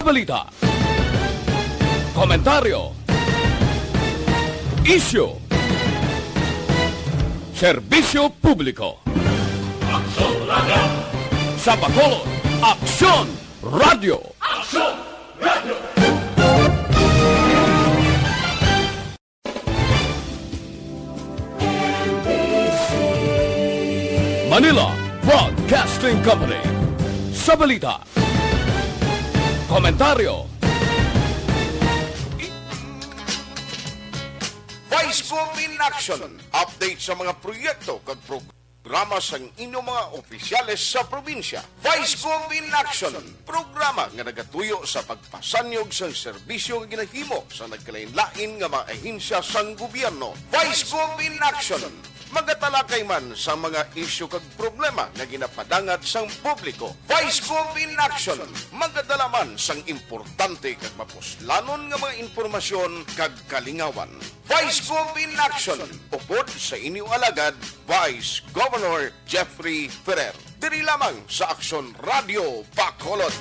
balita, komentaryo, isyu, serbisyo publiko. Aksyon Radio! Sa Bacolod, Aksyon Radio! Aksyon Radio! Manila Broadcasting Company. Sa balita, komentaryo, Vice Gov in Action. Update sa mga proyekto kag programa sa inyong mga opisyales sa probinsya. Vice Gov in Action. Programa nga nagatuyo sa pagpasanyog sa serbisyo nga ginahimo sa nagkalain-lain nga mga ahensya sang gobyerno. Vice Gov in Action. Magatalakay man sa mga isyu kag problema nga ginapadangat sang publiko. Vice Gov in Action. Magadala man sang importante kag mapuslanon nga mga informasyon kag kalingawan. Vice Gov in Action. Upod sa inyong alagad, Vice Governor Jeffrey Ferrer. Diri lamang sa Aksyon Radio Bacolod.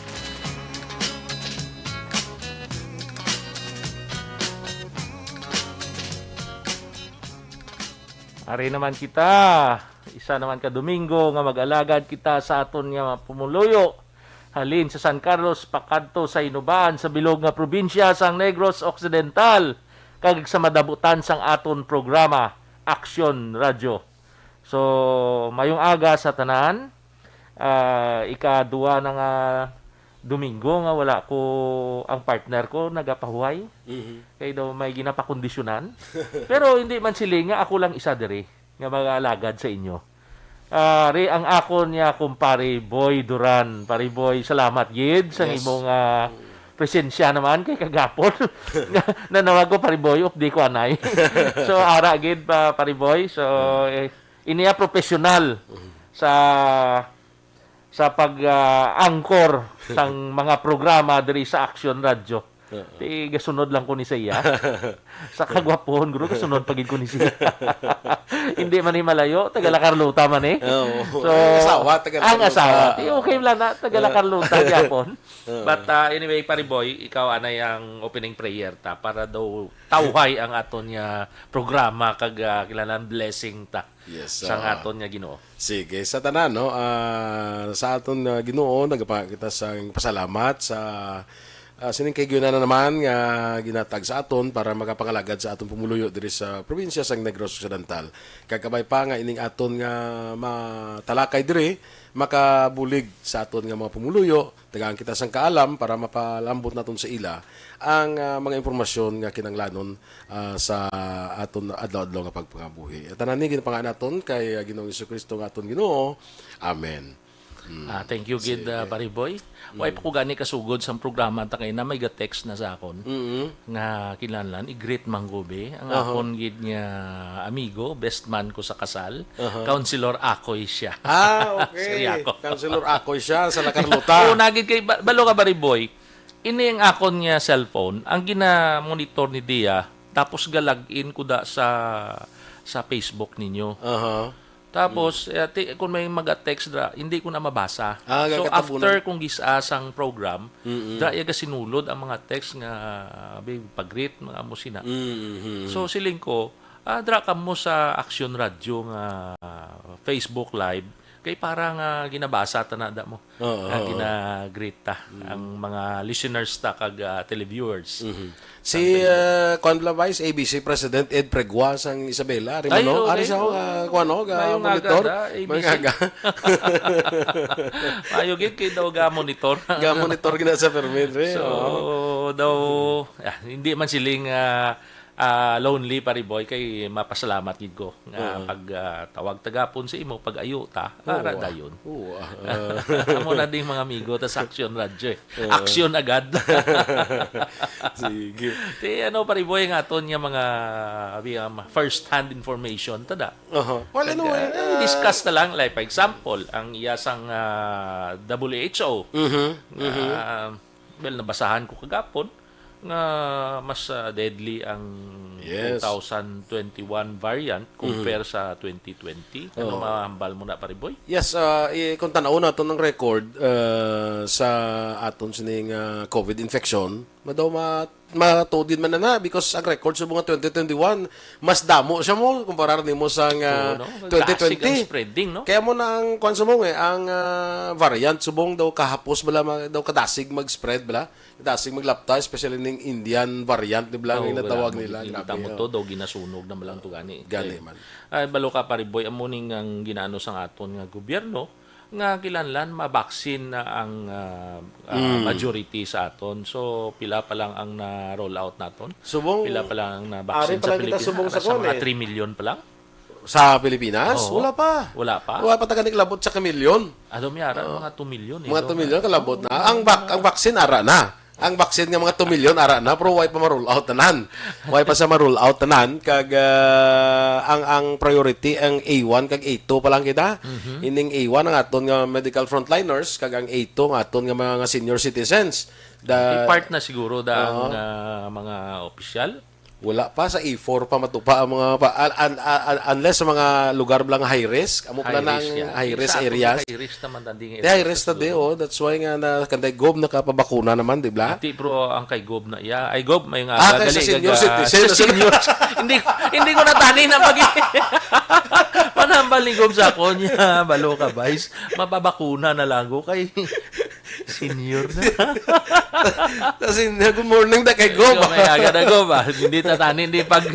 Ari naman kita, isa naman ka Domingo nga mag-alagad kita sa aton nga pumuluyo. Halin sa San Carlos, pakadto sa Inuban, sa bilog nga probinsya sang Negros Occidental, kag sa madabutan sang aton programa, Aksyon Radio. So, mayong aga sa tanan, ika-2 na nga Domingo nga wala ko ang partner ko nagapahuway. Kaya daw may ginapakondisyonan. Pero hindi man sila nga ako lang isa diri nga mag-alagad sa inyo. Re ang ako niya kumpare Boy Duran. Pare Boy, salamat gid sa imong presensya naman kay kagapon. Nanawag ko pare Boy, updi ko anay. So ara gid pa pare Boy. So iniya professional sa pag-angkor sang mga programa diri sa Aksyon Radio. Di gasunod lang ko ni siya. Sa kagwapon, guro gasunod pagid ko ni siya. Hindi man ni malayo, taga La Carlota man eh. So, ang asawa. Okay lang na, taga La Carlota gyapon. But anyway, pare Boy, ikaw anay ang opening prayer ta para daw tawhay ang aton nga programa kag kilalan blessing ta. Yes, sa aton nga Ginoo. Sige, sa tanan no, sa aton Ginoo nagapakita sa pasalamat sa sining kay na naman nga ginatag sa aton para makapangalagad sa aton pumuluyo diri sa probinsya sang Negros Occidental. Kagkabay pa nga ining aton nga matalakay diri makabulig sa aton nga mga pumuluyo, tagaan kita sang kaalam para mapalambot naton sa ila ang mga impormasyon nga kinanglanon sa aton adlaw-adlaw nga pagpangabuhi. Tanan ni ginapanga naton kay Ginoong Jesucristo nga aton Ginoo. Amen. Thank you gid pare Boy. Way pa ko gani kasugod sa programa ta kay na may ga-text na sa akon nga kinahanglan i-greet manggobe ang akon gid nga amigo, best man ko sa kasal, Councilor Akoy siya. Okay. Councilor Akoy siya sa La Carlota. Oo, nagid kay balo ka pare Boy. Ini ang akon nga cellphone, ang gina-monitor ni Dia, tapos galagin ko da sa Facebook ninyo. Tapos, kung may mag-text dra, hindi ko na mabasa. So, after kung gisasang program, dra yaga sinulod ang mga text nga, pag-greet, mga musina. So, siling ko, dra ka mo sa Aksyon Radio nga Facebook Live, kay parang ginabasa ta na mo. Gina-greet ta ang mga listeners ta kag televiewers. Si Conla Vice ABC President Ed Pregua sang Isabela, Rimano, ari sa kuano ga monitor. Mangaga. Ayo gid kay daw ga monitor. Ga monitor gina sa permit. So daw hindi man siling lonely pare Boy kay mapasalamat gid ko nga pag tawag tagapon sa imo pag ayo ta ara dayon. Amo na ding mga amigo ta sa Aksyon Radio. Aksyon agad. Sige. Ti pare Boy nga aton nga mga first hand information tada. Well, anyway, discuss na lang like for example ang iyasang WHO. Well nabasahan ko kagapon nga mas deadly ang Yes. 2021 variant compare sa 2020. Ano mahambal mo na, Pariboy? Yes, kung tanaw nato ng record sa aton sining COVID infection, madaw matudin man na because ang record sa mga 2021 mas damo siya mo kumpara nimo sa No? Klasik ang 2020. spreading, no? Kaya mo na ang kwan subong ang variant subong daw kahapos bala daw kadasig mag-spread bala. Kadasig maglapta especially ning Indian variant di bala nga natawag nila. Grabe. Mo to daw ginasunog na malang to gani. Gani man. Ay balo ka, Pariboy, amuning ang ginaano sa aton nga gobyerno nga kilanlan mabaksin na ang majority sa aton. So pila pa lang ang na-roll out naton. Subong Pila pa lang ang na-vaccine Ari pa sa lang kita Pilipinas. subong sa Sa mga kon, 3 million pa lang. sa Pilipinas, Oo. wala pa. Wala pa. Wala pa taga labot sa kamilyon. Ano miyara, mga 2 million. Mga 2 million kalabot na. Ang vaccine ara na. Ang vaccine nga mga 2 million ara na pero why pa ma-roll out tanan. Why pa sa ma-roll out tanan kag ang priority ang A1 kag A2 pa lang kita. Ining A1 ang aton nga medical frontliners kag ang A2 nga aton nga mga senior citizens. Part na siguro da ang mga opisyal. Wala pa sa A4 pa matupa ang mga unless sa mga lugar lang high risk. Amo pala na ang high risk areas. High risk naman danding Di high risk na di, oh. That's why nga na kanday gob nakapabakuna naman, di ba? Ati pro ang kay Gob na iya. Ay Gob may nga Kay sa senior citizen. Sa senior. hindi ko natani na pag Panambal ni Gob sa ako niya. Balo ka, Vice. Mapabakuna na lang ko kay senior na. Kasi good morning da kay gob. May aga na Gob. Hindi tatani, hindi pag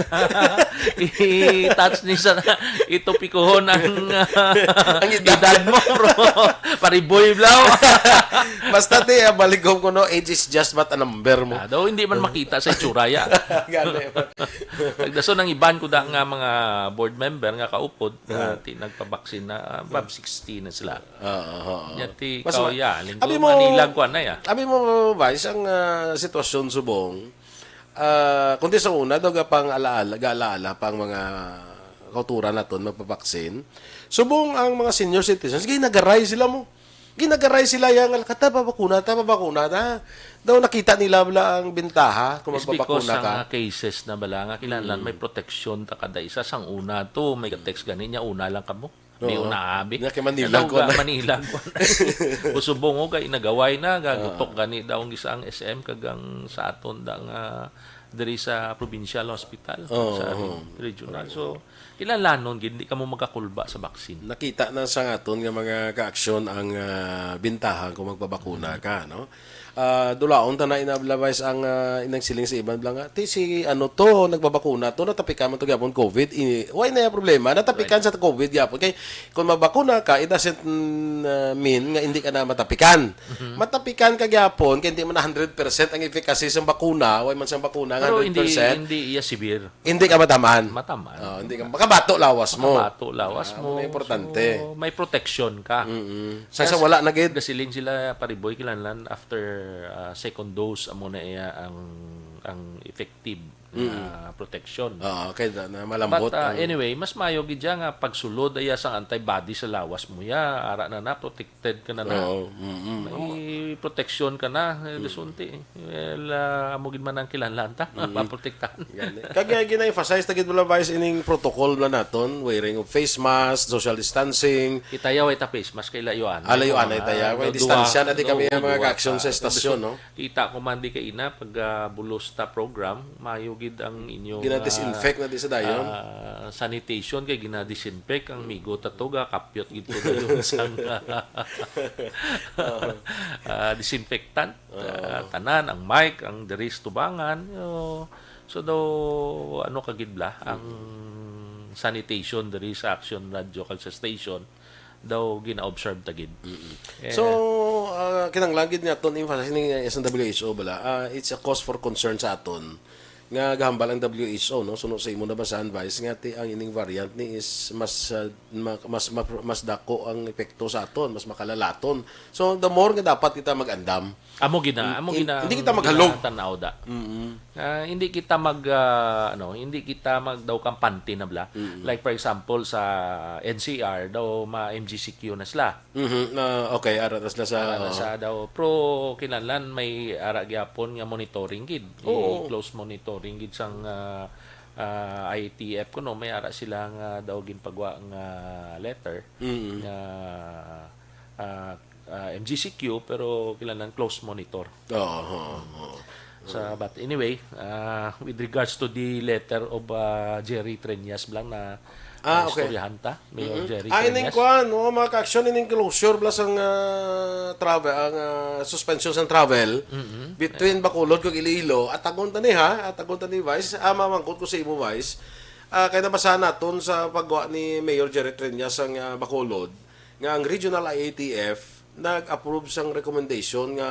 i-touch ni sa ito pikuhon ang edad mo, bro. Pariboy blaw. Basta di, baligom ko no, age is just but a number mo. Daw hindi man makita sa itsuraya. Gani. Nagdaso ng iban ko da nga mga board member nga kaupod nagpabaksin na 16 na sila. Yati Mas ikaw ya, linggo Abi mo- Manila ko na ya. Abi mo, Vice, ang sitwasyon subong, kundi sa una, daw pang alaala pang mga kauturan naton magpapaksin. Subong ang mga senior citizens, ginagaray sila mo. Ginagaray sila yung tapabakuna. Daw nakita nila wala ang bintaha kung It's because magpapakuna ka. ang cases na bala nga kinahanglan may protection ta kada isa sang una to may text gani niya una lang kamo. May Oo. una abi. Nga kay Manila ko na. Manila ko na. Usubong o kay nagaway na gagutok gani daw ang isang SM kagang sa aton da nga diri sa provincial hospital sa regional. So kinahanglan gid di ka mo magakulba sa vaccine. Nakita na sa aton nga mga kaaksyon ang bintahan kung magpabakuna ka, no? Dulaon ta na inablabas ang inang siling sa iban blang ti si ano to nagbabakuna to natapikan man to gyapon COVID. Why na yung problema? Natapikan sa COVID gyapon kay kung mabakuna ka it doesn't mean nga hindi ka na matapikan. Matapikan ka gyapon kay hindi man na 100% ang efficacy sa bakuna, why man sa bakuna nga Pero 100%. hindi iya severe. Hindi ka mataman. Mataman. Hindi ka makabato lawas mo. Bato lawas mo. Ano importante. So, may protection ka. Sa wala na gid. Gasiling sila Pariboy kinahanglan after second dose amo na iya ang effective na protection. Oo, kay na malambot. But anyway, mas mayo gid diya nga pagsulod aya sang antibody sa lawas mo ya, ara na protected ka na. Oo. May protection ka na, desunti. Well, amo gid man ang kinahanglan ta, maprotektahan. Kaya gina-emphasize tagid wala Vice ining protocol na naton, wearing of face mask, social distancing. Itayaw ay face mask kay layuan. Alayuan ay taya. May distansya na di kami ang mga action sa estasyon, no? Kita ko man di kay ina pag bulos ta program, mayo gid ang inyong Gina-disinfect na di sa dayon. sanitation kay gina-disinfect ang migo tatuga kapyot gid to dayon sang disinfectant tanan ang mic ang deris tubangan so daw ano kagidla ang sanitation diri sa Action Radio Calsa Station daw gina-observe tagid. So, kinanglagid niya aton emphasize ni SNWHO bala, it's a cause for concern sa aton nga gahambal ang WHO, no, suno sa imo na ba sa advice nga ti ang ining variant ni is mas dako ang epekto sa aton, mas makalalaton. So the more nga dapat kita magandam. Amo gina Hindi kita maghalog. tanaw da. Hindi kita hindi kita daw kampante na bla. Like for example sa NCR daw ma-MGCQ na sila. Okay, aratas na sa Sa daw pro kinahanglan may ara gyapon nga monitoring gid. Close monitoring gid sang IATF kuno may ara sila nga daw ginpagwa nga letter nga MGCQ pero kinahanglan close monitor. But anyway, with regards to the letter of Jerry Treñas lang na okay. istoryahan ta, Mayor Jerry Ining Treñas. kuan, mga ka-action ining closure plus ang travel, ang suspension sa travel between Bacolod kag Iloilo at tagon tani Vice, mamangkot ko sa imo Vice. Kaya nabasa naton sa paggawa ni Mayor Jerry Treñas ang Bacolod nga ang regional IATF nag-approve sang recommendation nga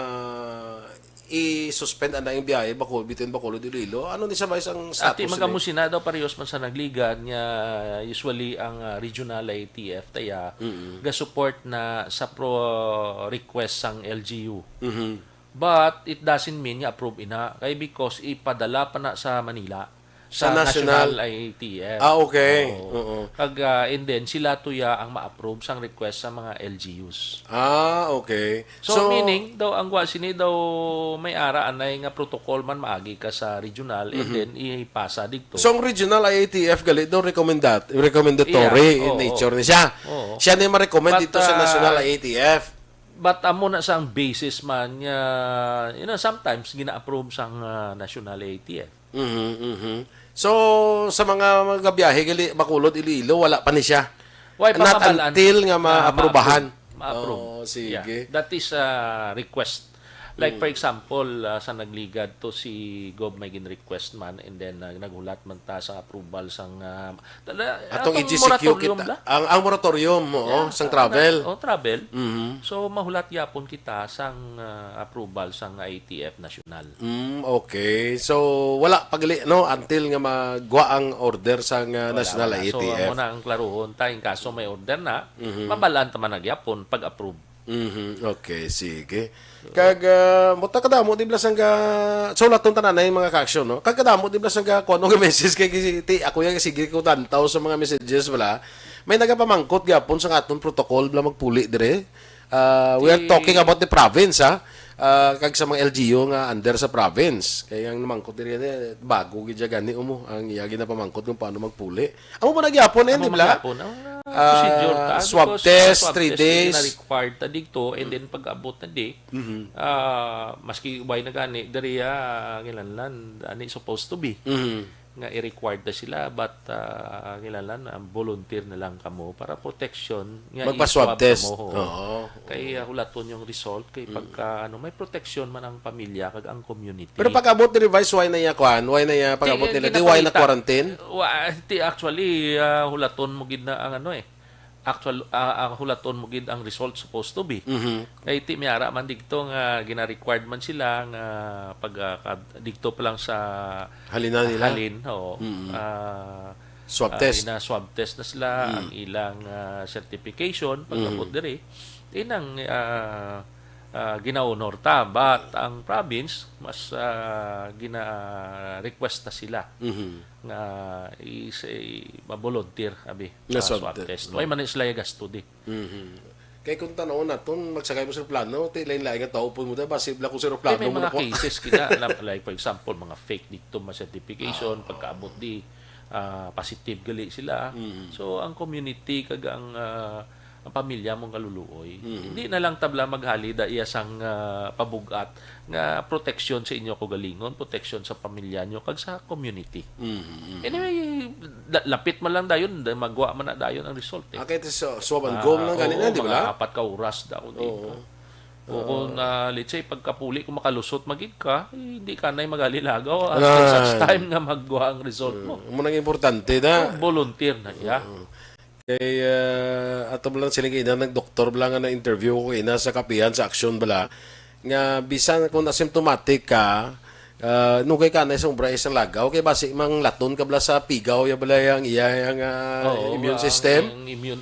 i-suspend ang daing biyahe between Bacolod at Iloilo. Ano ni sa Vice ang status? Ati magamusin na daw parehas man sa nagligan nga usually ang regional IATF taya ga-support na sa pro request sang LGU. But it doesn't mean nga approve ina kay because ipadala pa na sa Manila sa national IATF. Okay. Kag and then sila tuya ang ma-approve sang request sa mga LGUs. Okay. So meaning daw ang sini daw may ara anay nga protocol man maagi ka sa regional and then ipasa dito. So ang regional IATF gali daw recommendatory in nature ni siya. Siya ni ma-recommend dito sa national IATF. But amo na sang basis man sometimes gina-approve sang national IATF. So sa mga biyahe gali Bacolod Iloilo wala pa ni siya. Why Not pamabalaan until nga ma-aprobahan. Ma-approve. Sige. That is a request. Like for example, sa nagligad to si Gob may gin-request man and then naghulat man ta sa approval sang Atong EGCQ kita. Ang moratorium sang travel. Travel. So mahulat yapon kita sang approval sang IATF national. Okay. So wala pagali no until nga magwa ang order sang national So IATF. amo na ang klaruhon tayong kaso may order na, mabalaan ta man nagyapon pag-approve. Okay, sige. Kag muta kadamo di blas nga so laton tananay mga ka-action no. Kag kadamo di blas nga kuno nga message kay ako yang sige ko tantaw sa mga messages wala. May nagapamangkot gyapon sa aton protocol bla magpuli dire. We are talking about the province kag sa mga LGU nga under sa province. Kaya ang namangkot dire bago gid gani umo ang iya ginapamangkot kung paano magpuli. Amo ba nagyapon di bla? Procedure ta. Swab test, 3 days. Na required ta dito and then pag-abot na di, maski ubay na gani, dari kinahanglan ani supposed to be. Nga i-required na sila but kinahanglan volunteer na lang kamo para protection nga magpa-swab test. Kay hulaton yung result kay pagka may protection man ang pamilya kag ang community. Pero pag-abot ni Vice why na iya kwan? Why na iya pag-abot nila? Di why na quarantine? Actually hulaton mo gid na ang ang hulaton mo gid ang result supposed to be. Kay ti miara man dito nga gina-required man sila nga pag dito pa lang sa Halinan nila. Swab test. Swab test na sila ang ilang certification pag-abot diri. Inang gina-honor ta but ang province mas gina-request ta sila nga ma-volunteer abi swab test. Why man sila gasto di. Kay kung tanaw naton magsakay mo sa plano ti lain-lain nga tao po mo da basib la ko sa plano may mo mga po. cases kita like for example mga fake dito certification pagkaabot di positive gali sila. So ang community kag ang pamilya mong kaluluoy. Hindi na lang tabla maghali da iya sang pabugat nga protection sa inyo kagalingon, protection sa pamilya nyo kag sa community. Anyway, lapit man lang dayon, magwa man na dayon ang result. Kaya swab and go lang ganina, di ba? Mga 4 ka oras daw dito. O kung let's say pagkapuli kung makalusot magid ka, hindi ka na magalilagaw until such time nga magwa ang result mo. Munang importante na. Volunteer na iya. Kay ato lang sila kina nagdoktor bala nga na interview ko ina sa kapihan sa action bala nga bisan kung asymptomatic ka Nung kay kanay sa umbra isang lagaw, kay basi mang laton ka bala sa pigaw, ya bala yung iyang immune system.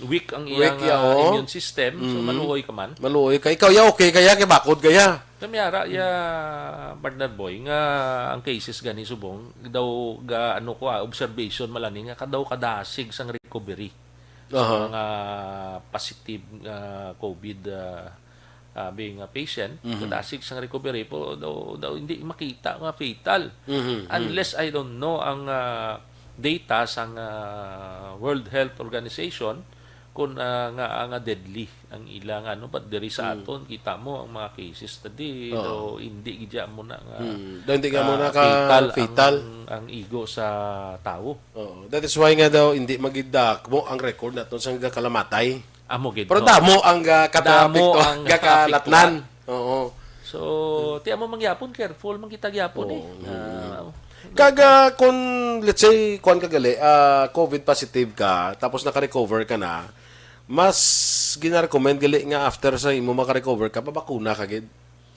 Weak ang Weak, iyang oo. immune system. So, maluoy ka man. Maluoy ka. Ikaw ya okay kaya, kay bakod kaya. Kamiyara, partner boy, nga ang cases gani subong, daw ga ano ko observation malani nga kadaw kadasig sang recovery sa mga positive COVID being a patient, kadasig sang recovery po daw hindi makita nga fatal. Unless I don't know ang data sang World Health Organization kung nga deadly ang ilang but diri sa aton kita mo ang mga cases tadi do hindi gidya mo na nga Daw hindi ka muna ka fatal. ang igo sa tao. That is why nga daw hindi magidak mo ang record naton sa kalamatay. Amo gid. Pero damo ang Damo ang kalatnan. Oo. So tiya mo mangyapon careful man kita gyapon Kaga kung let's say kuan ka gali, COVID positive ka tapos naka-recover ka na, mas gina-recommend gali nga after sa imo maka-recover ka pabakuna ka gid.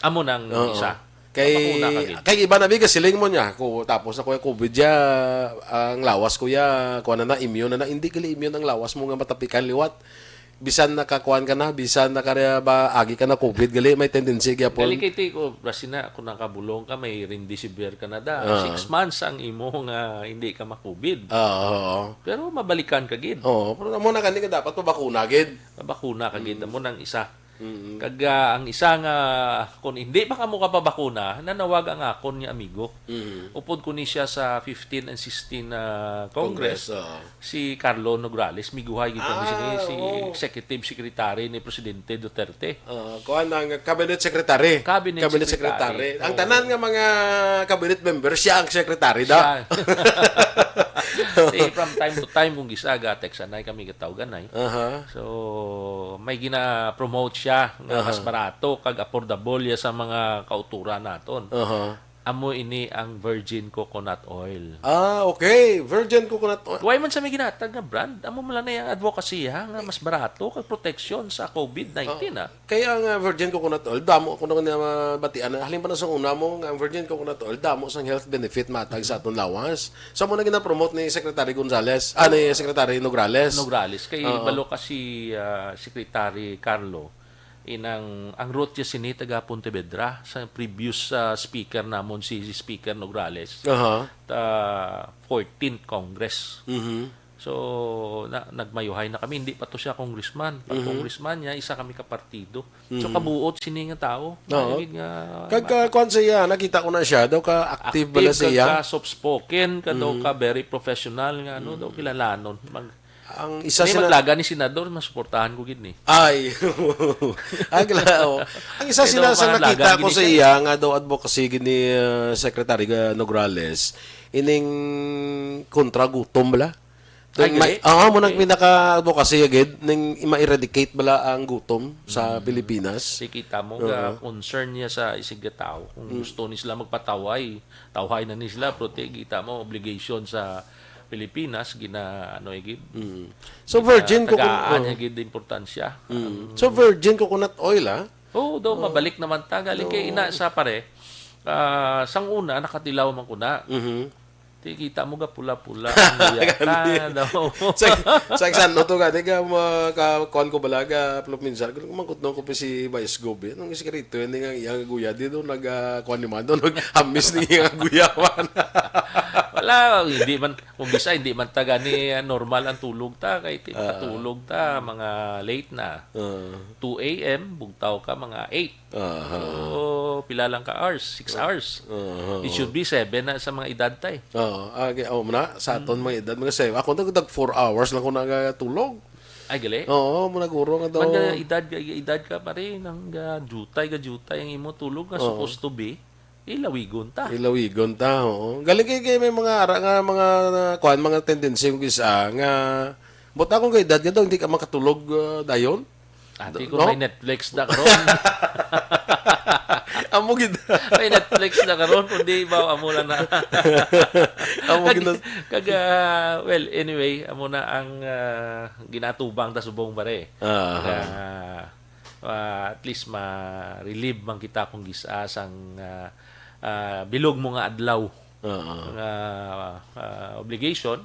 Amo nang isa. Kay Pabakuna ka gid. kay iba na biga siling mo niya ko tapos na kuya COVID ya ang lawas kuya kuan na immune na hindi gali immune ang lawas mo nga matapikan liwat. Bisan nakakuan ka na, bisan ba agi ka na COVID gali may tendency gyapon. Gali kay ko brasina kung nakabulong ka may remdesivir ka na da. 6 months ang imo nga hindi ka ma-COVID. Oo. Pero mabalikan ka gid. Oo, pero mo na kani ka dapat pabakuna gid. Mabakuna ka gid mo nang isa. Kaga ang isa nga kung hindi pa kamo ka pabakuna, nanawag ang akon niya amigo. Upod ko ni siya sa 15 and 16 Congress. Si Carlo Nograles miguhay gid kami si Executive Secretary ni Presidente Duterte. Kuan ang cabinet secretary. Cabinet secretary. secretary. Ang tanan nga mga cabinet member siya ang secretary da. From time to time kung gisaga teksanay kami gitawgan ay. So may gina-promote siya nga mas barato kag affordable ya sa mga kauturan naton. Amo ini ang virgin coconut oil. Okay. Virgin coconut oil. Why man sa may ginatag nga brand? Amo man na yung advocacy nga mas barato kag protection sa COVID-19 Kaya ang virgin coconut oil, damo ko na mabatian. Halin pa na sa una mo, ang virgin coconut oil, damo sang health benefit matag sa aton lawas. So mo na gina-promote ni Secretary Gonzales, ni Secretary Nograles. Kay balo kasi Secretary Carlo ang route niya sini taga Pontevedra sa previous speaker namon si Speaker Nograles. 14th Congress. So nagmayuhay na kami, hindi pa to siya congressman. Pag congressman niya isa kami kapartido. So kabuot sini nga tao. Kag kuan siya, nakita ko na siya daw ka active bala siya. Ka soft spoken ka daw ka very professional nga daw kilalanon. Ang isa sila maglaga ni senador masuportahan ko gid ni. Ay. Ang isa sila sa nakita ko sa iya nga daw advocacy gid ni Secretary Nograles ining kontra gutom bala. Mo nang pinaka-advocacy agad ning ma-eradicate bala ang gutom sa Pilipinas. Kita mo concern niya sa isig tao kung gusto ni sila magpataway, tawhay na ni sila pero kita mo obligation sa Pilipinas gid. So virgin coconut gid importansya. So virgin coconut oil daw mabalik naman ta galing kay ina sa pare. Sang una nakatilaw man kuna. Di kita mo ga pula-pula ang daw. Sa eksano to ga ka kuan ko balaga minsan ko mangkot no ko si Vice Gobe nung sekreto ni nga iyang guya dito kuan ni man do hamis ni iyang guyawan. Wala, hindi man kung bisa hindi man taga ni normal ang tulog ta kay tulog ta mga late na. 2 AM bugtaw ka mga 8. So pila lang ka hours, 6 hours. It should be 7 na sa mga edad tay. Muna sa aton mga edad mga 7. Ako nagdag 4 hours lang ko nagatulog. Ay gali. Muna guro nga daw. Man edad ka pa rin ang jutay ang imo tulog nga supposed to be. Ilawigon ta, oo. Galing kay may mga ara nga mga kuan mga tendency kung isa nga but akong kay edad nga daw hindi ka makatulog dayon. Ati ko may Netflix na karon. Amo gid. May Netflix na karon kundi ba amo na. Amo gid. Well, anyway, amo na ang ginatubang ta subong bare. At least ma-relieve man kita kung gisa sang bilog mo nga adlaw Oo. nga obligation.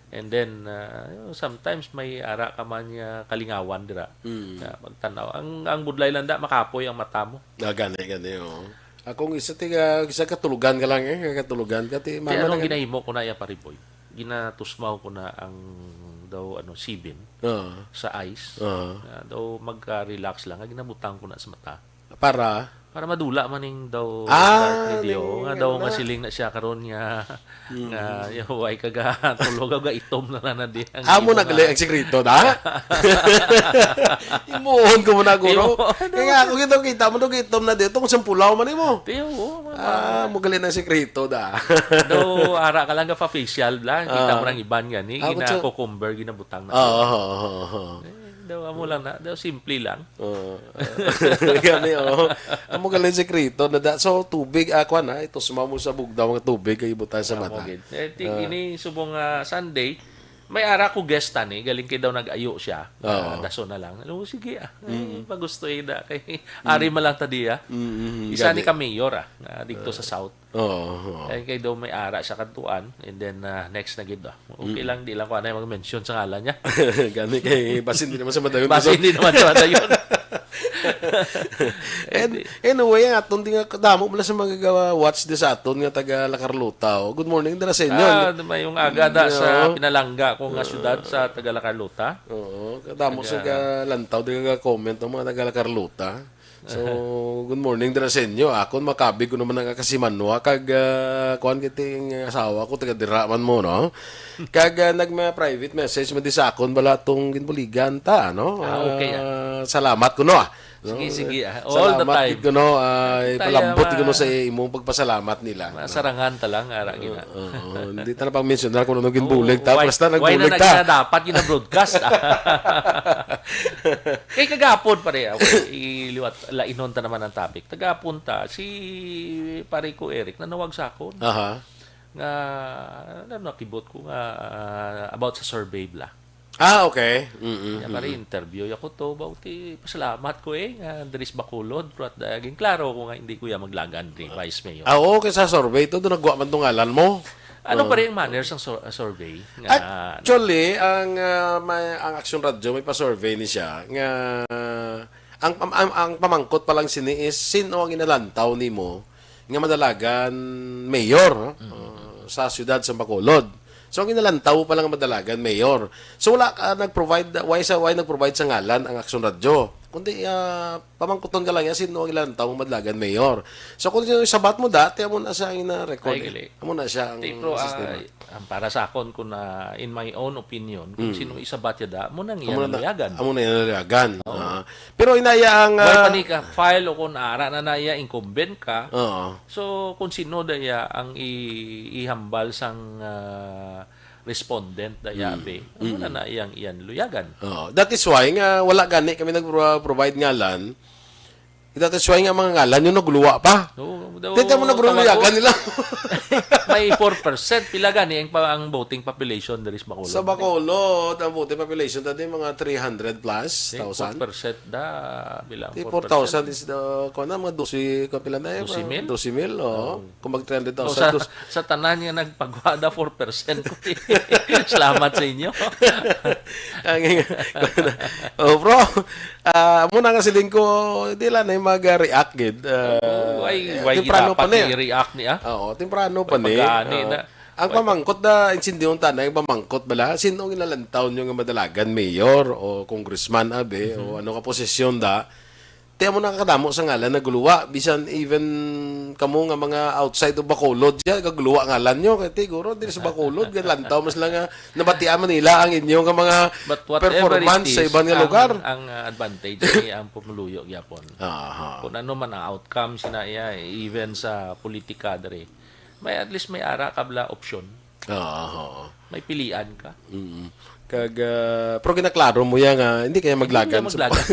And then sometimes may ara ka man nga kalingawan dira. Na pagtanaw ang budlay lang da makapoy ang mata mo. Gani oh. Akong isa katulugan ka lang katulugan ka ti Kaya mama anong na. ginahimo ko na ya pariboy? Ginatusmaw ko na ang daw sibin Oo. sa ice. Oo. Daw magka-relax lang. Ginabutang ko na sa mata. Para Madula man ning daw Ah, dark video. Nga ning- daw ano nga na. siling na siya karon nga yahuay kaga tulog ga itom na di. Ang amo imo na nga- gali ang sekreto da. Imuhon ko mo na guro. Kaya ako kita mo itom na dito kung sampulaw man imo. Tiyo, Mo gali ng sekreto da. daw ara ka lang ga facial lang. Kita mo nang iban gani. Ako Gina sa- cucumber ginabutang na. Oo. Daw amo lang na. Daw simple lang. Oo. Gani oh. Amo gali ang sekreto na da. So tubig ako na ito sumamo sa bugdaw nga tubig kay ibutan sa mata. Mogid. Ini subong Sunday, may ara ko guest ni, galing kay daw nag-ayo siya. Daso na lang. Ano sige pagusto da kay ari man lang tadi Isa ni ka mayor dito sa South. Oo. Kay daw may ara sa kantuan and then next na gid. Okay lang di lang ko anay mag-mention sa ngalan niya. Gani kay basin din naman sa madayon. Basta hindi naman sa yun. And anyway, ang aton di nga kadamo mula sa magagawa watch di sa aton nga taga La Carlota. Oh. Good morning dala sa inyo. May yung agada sa pinalangga ko nga syudad sa Tagala Carlota. Oo, kadamo sa lantaw di ka comment ng mga taga La Carlota. So, good morning dala sa inyo. Ako makabig ko naman ang kasimanwa kag kuan kiting asawa ko taga diraman mo no. Kag nagma-private message mo di sa akon bala tong ginbuligan ta no. Okay, Salamat ko no. No? Sige, all the Salamat time. ko no, palambot Tayo, ko no sa imong pagpasalamat nila. Masarangan ta lang ara gina. Oo, hindi ta na pang mention na kung ano ginbulig ta, Why- basta why nagbulig na ta. dapat gina-broadcast. Kay kagapon pare, iliwat lainon ta naman ang topic. Tagapon ta si pare ko Eric nanawag sa akon Aha. nga nakibot ko nga about sa survey bla. Okay. Mm-mm. Kaya pare interview ako to bauti pasalamat ko nga Andres Bacolod pero at daging klaro ko nga hindi ko ya maglagan di vice mayor. Okay sa survey to doon nagwa man tong ngalan mo. Ano pa rin ang manners ng survey nga Actually, ang Action Radio may pa-survey ni siya nga ang pamangkot pa lang sini is sino ang inalantaw nimo nga madalagan mayor sa siyudad sa Bacolod. So, ang inalantaw pa lang ang madalagan, mayor. So, wala ka nag-provide, why nag-provide sa ngalan ang Action Radio? Kundi, pamangkuton ka lang yan, sino ang ilantaw ang madalagan, mayor. So, kung yung sabat mo dati, amo na siya ang ina-record. Ay, gali. Amo na siya ang Pero sistema. ang para sa akon ko na in my own opinion kung sino isabat ya da mo nang Amo iyan na luyagan. Amo na yan, pero inaya ang... Why pa ni ka file o kung ara na naya incumbent ka. Oo. So kung sino daya ang ihambal sang respondent daya be, amo na iyang iyan luyagan. That is why nga wala gani kami nag-provide ngalan. That is why nga mga ngalan yung nagluwa pa. So, Tita mo nagluyagan nila. may 4% pila gani ang voting population diri sa Bacolod. Sa Bacolod, ang voting population tadi mga 300 plus 1,000. 4% da bilang 4%. 4,000 is the kuna mga 12 kapila na 12,000? 12,000 Kung mag 300,000 So, sa tanan nga nagpagwada 4% ko. Salamat sa inyo. bro, muna nga siling ko di lang na mag-react gid. Why temprano pa dapat niya. i-react niya? Oo, temprano pa ni. Pagani na. Ang pamangkot na insindiyong tanay, pamangkot bala, sino ang inalantaw nyo nga madalagan, mayor o congressman abe o ano ka posisyon da. Tiyan mo nakakadamo sa ngalan na guluwa. Bisan even kamo nga mga outside of Bacolod siya, gaguluwa ngalan nyo. Kaya siguro, din sa Bacolod, lantaw mas lang nga nabatian nila ang inyong nga mga But whatever performance it is, sa ibang nga lugar. ang advantage niya ang pumuluyo gyapon. Aha. Kung ano man ang outcome sina iya, even sa politika dere. May at least may ara kabla option. Oo. May pilian ka. Pero ginaklaro mo yan nga, hindi kaya maglagan. Hindi maglagan.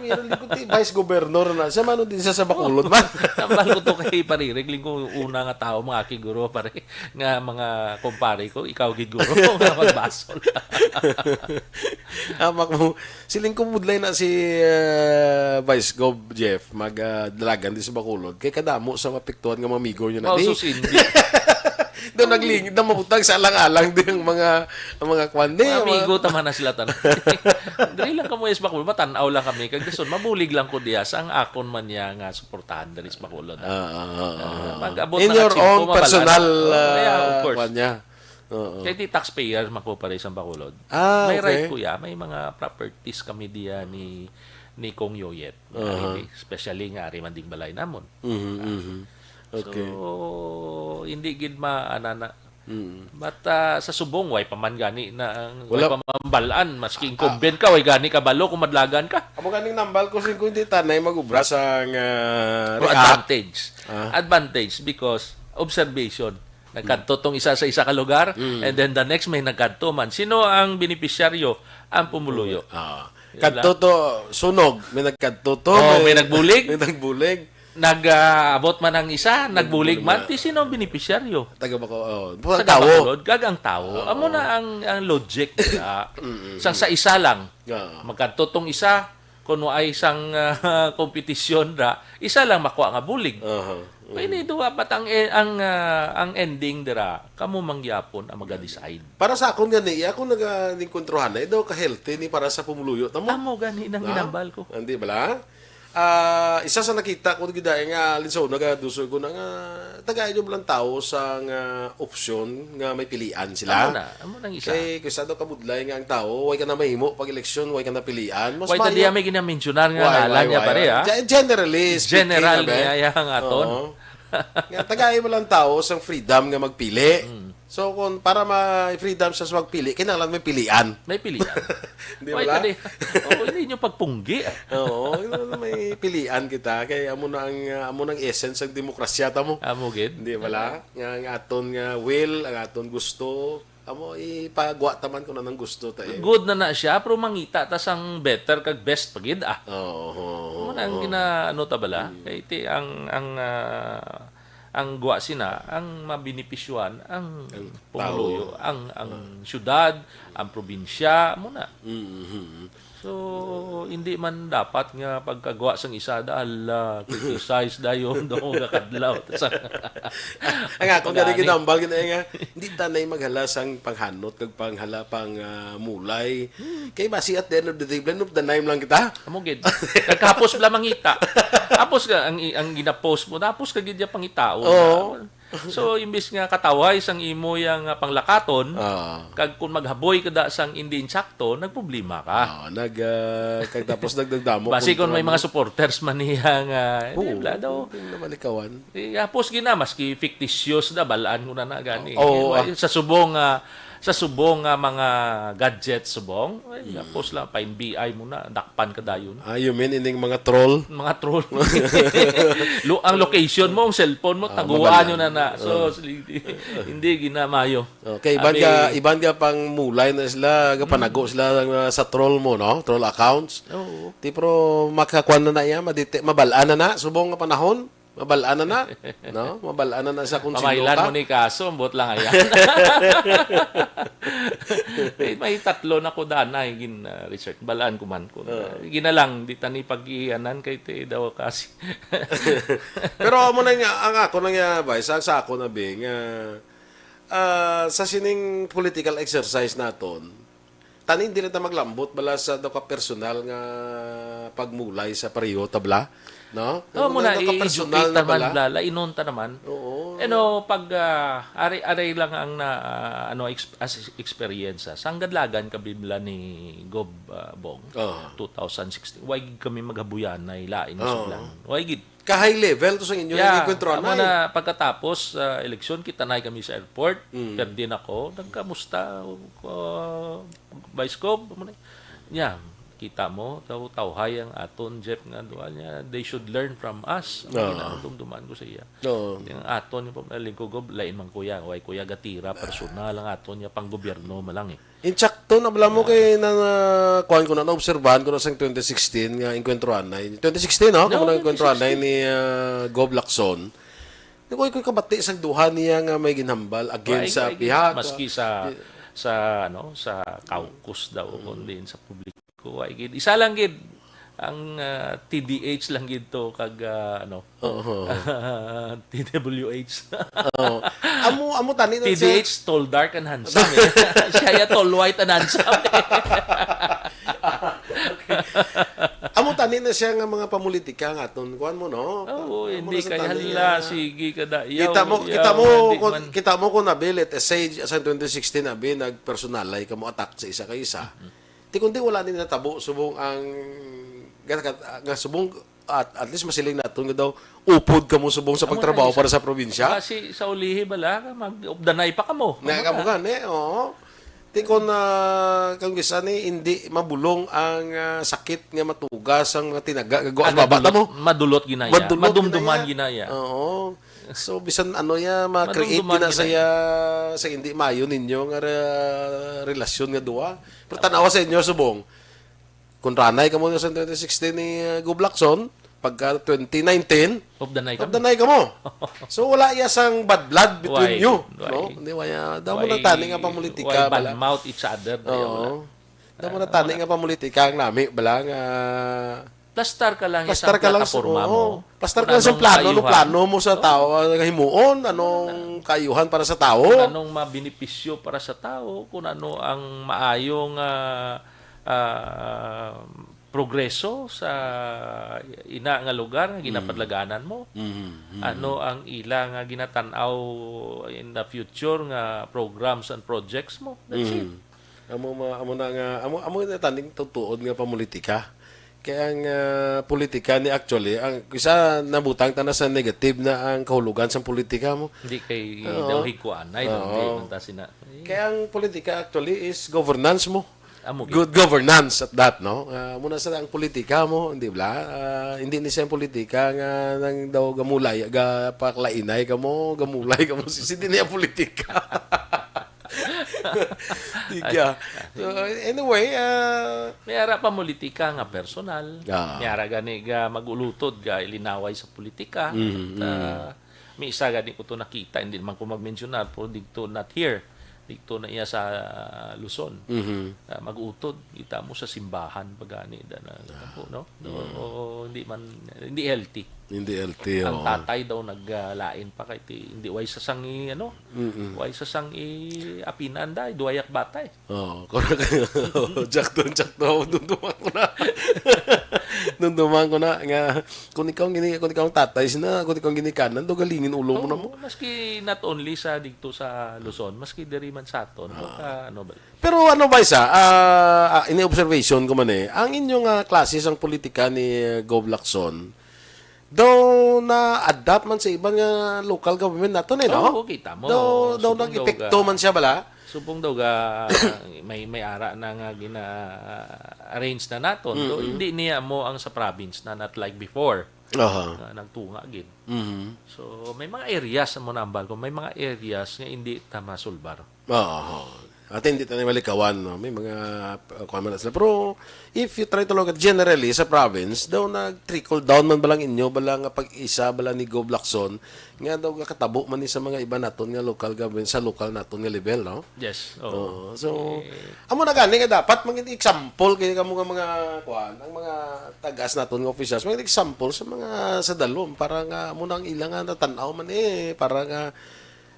Meron din ko vice governor na. Siya man din sa Bacolod man. Nambal ko to kay paririg. Lingko una nga tao, mga kiguro, pare. Nga mga kumpare ko, ikaw giguro, nga magbasol. Amak mo. Siling kumudlay na si Vice Gov Jeff magdalagan din sa Bacolod. Kay kadamo sa mapiktuhan nga mamigo nyo na. Oh, sus, hindi. Doon naglingid na mabutang sa alang-alang din ang mga kwande. Mga amigo, tama na sila tanan. Dili lang kamo is Bacolod, matanaw lang kami. Kag dason mabulig lang ko diya sa ang akon man niya nga suportahan diri sa Bacolod. Mag-abot In na your achievo, own mabalaan. personal Yeah, of course. kanya. Oo. Kaya di taxpayers makupare sa Bacolod. okay. May right ko ya, may mga properties kami diya ni Kong Yoyet. Especially nga ari manding balay namon. Okay. So hindi gid maanana. But sa subong way paman gani na way Wala. pamambalaan maski incumbent ka way gani kabalo kung madlagan ka. Amo ganing nambal ko sin hindi tanay magubra sa Pero advantage. Advantage because observation. Nagkadto tong isa sa isa ka lugar and then the next may nagkadto man. Sino ang benepisyaryo? Ang pumuluyo. Kadto to sunog, may nagkadto to. May nagbulig. May nagbulig. Nag-abot man ang isa, nagbulig man, di sino ang benepisyaryo? Taga ba ko? Sa Tawo. Bacolod, gagang tao. Amo na ang logic. Sa isa lang. Magkadto tong isa, kuno ay isang kompetisyon ra, isa lang makuha nga bulig. Pwede duwa pat ang ending dira kamo mangyapon ang maga-decide. Para sa akon gani, ako nag-kontrohan na daw ka healthy ni para sa pumuluyo tamo. Amo gani nang ginambal ko. Hindi bala? Isa sa nakita ko gidaya nga linso nagadusoy ko na nga tagay jud lang tao sa nga opsyon nga may pilian sila. Amo nang isa. Kay kaysa daw kabudlay nga ang tao, way ka na mahimo pag eleksyon, way ka na pilian. Mas Why tadi may ginamensionar nga ngalan niya pare ha? Generally speaking, General abe. niya yang aton. Oo. Nga tagay mo lang tao sa freedom nga magpili. So kung para ma-freedom sa magpili, kinahanglan may pilian. May pilian. Di Why ba? tadi? Hindi nyo pagpunggi. Oo, may pilian kita kay amo na ang essence ng demokrasya tamo. Amo gid. Hindi bala? Nga aton nga will, ang aton gusto, amo ipagwa taman ko na ng gusto ta eh. Good na siya pero mangita tas ang better kag best pagid Oo. Mo nang ginaano ta bala? Kay iti ang guwa sina ang mabinipisyuhan ang pumuluyo ang syudad, ang probinsya muna. So hindi man dapat nga pagkagawa sang isa ala criticize dayon do nga kadlaw. Ang ako gani ginambal gina nga hindi tanay maghala sang panghanot kag panghala pang mulay. Kay basi at the end of the day, blend of the name lang kita. Amo gid. Kagkapos bala mangita. Tapos ka ang gina-post mo, tapos ka gid ya pangitao. So imbis nga kataway sang imo yang panglakaton, kag kun maghaboy kada sang hindi insakto, nagproblema ka. Kag tapos nagdagdamo. Basi kun may mga supporters man niya nga, bla daw. Namalikawan. Hapos gina maski fictitious na balaan ko na gani. Oo. Sa subong mga gadgets subong, hapos lang pa BI mo na dakpan ka dayon. You mean ining mga troll? Mga troll. Ang location mo, ang cellphone mo, taguan nyo na. So, hindi ginamayo. Okay, iban ka pang mulay na sila, panago sila sa troll mo, no? Troll accounts. Oo. Di pero makakuan na ya, mabalaan na subong nga panahon. Mabalaan na, no? Mabalaan na sa kung sino Pamailan ka. mo ni kaso, ambot lang ayan. May tatlo na ko danay gin research. Balaan ko man ko. Ginalang, di tani pag-iyanan kay te daw kasi. Pero mo na nga, ang ako na nga, bay, sa ako na bing, sa sining political exercise naton, tanin din na maglambot bala sa daw ka personal nga pagmulay sa pareho tabla, no? Muna personal i-educate naman lala, inunta naman. Oo. Pag ari lang ang as experience sang gadlagan kabibla ni Gob Bong 2016. Why kami maghabuyan na ilain sa lang. Why gid Ka-high level to sa inyo yung kontrol na pagkatapos eleksyon kita na kami sa airport. Pero din ako nagkamusta Vice Gob. Yeah. kita mo, tawhay ang aton, Jeff, nga doon niya, they should learn from us. Ang ginadumduman ko sa iya. Yung aton, yung pamaling ko, lain man kuya, way kuya gatira, personal, ang aton niya, pang gobyerno malang eh. Insakto na bala mo kay nang kuan ko na obserbahan ko na sa 2016 nga inkwentrohan na 2016 no kamo na inkwentrohan na ni Gob Lacson. Ko kabati sa duha niya nga may ginhambal against sa pihak maski sa caucus daw kundi sa publiko ay gid isa lang gid ang TDH lang gid to kag TWH. Amo tani na TDH tall dark and handsome. Siya ya tall white and handsome. Amo tani na siya nga mga pamulitika nga aton kuan mo no. Hindi kay hala sige kada yaw. Kita mo kung nabilit essay sa 2016 abi nagpersonalay kamo attack sa isa kay isa. Ti kundi wala ni natabo subong ang nga subong at least masiling naton nga daw upod kamo subong sa pagtrabaho para sa probinsya. Kasi sa ulihi bala mag-updanay pa kamo. Na kamo gani, oo. Tikon na kung gisa ni hindi mabulong ang sakit nga matugas ang mga tinaga gagawa babata mo. Madulot ginaya. Madumduman ginaya. Oo. So bisan ano ya ma-create gina sa hindi mayo ninyo nga relasyon nga duha. Pero tanawa sa inyo subong. Kung ranay ka mo sa 2016 ni Gob Lacson, pagka 2019, Obdanay ka mo. So wala iya sang bad blood between you, no? Hindi waya daw mo na tani nga pamulitika bala. Why mouth each other. Oo. Daw mo na tani nga pamulitika ang nami bala nga plastar ka lang plastar ka lang plataporma mo. Plastar ka lang sa plano mo sa tao, himuon, anong kayuhan para sa tao. Kung anong mabinipisyo para sa tao, kung ano ang maayong progreso sa ina nga lugar nga ginapadlaganan mo. Ano ang ila nga ginatanaw in the future nga programs and projects mo. That's it. Amo na taning tutuod nga pamulitika. Kaya ang politika ni actually ang isa nabutang ta na sa negative na ang kahulugan sa politika mo. Hindi kay daw hikuanay hindi ta sina. Kaya ang politika actually is governance mo. Amugin. Good governance at that, no? Muna sa ang politika mo, hindi ba? Hindi ni siya politika nga nang daw gamulay, paklainay ka mo, gamulay ka mo, hindi niya politika. Diga. So, anyway, may ara pa politika nga personal. May ara gani ga magulutod ga ilinaway sa politika. May isa gani ko to nakita, hindi man ko mag-mentionar, pero dito not here. Dito na iya sa Luzon. Mag-utod kita mo sa simbahan pagani no? Hindi healthy. Hindi healthy. Ang tatay daw naglain pa kay hindi way sa sangi way sa sangi apinan dai duayak batay. Jakto dunduman ko na nga kung ikaw ang tatay sina kung ikaw ginikanan do galingin ulo mo na mo. Maski not only sa dito sa Luzon, maski diri man sa aton. Pero ano ba isa? Ini-observation ko man ang inyong klase sang politika ni Gob Lacson, daw na-adapt man sa ibang local government nato no? Oo, kita mo. Daw nag-epekto man siya bala? Subong daw may ara na nga gina-arrange na naton. Hindi niya mo ang sa province na not like before. Nagtunga gid. So may mga areas mo nambal ko, may mga areas nga hindi ta masulbar. At hindi tayo malikawan, no? May mga kuwan sila. Pero if you try to look at generally sa province, daw nag-trickle down man balang inyo, balang pag-isa, balang ni Gob Lacson, nga daw katabo man ni sa mga iba naton nga local government, sa local naton nga level, no? Yes. So, amo na gani nga dapat maging example kay kamo nga mga kuwan, ang mga tagas naton nga officials, maging example sa mga sa dalom para nga mo nang ilang nga natanaw man para nga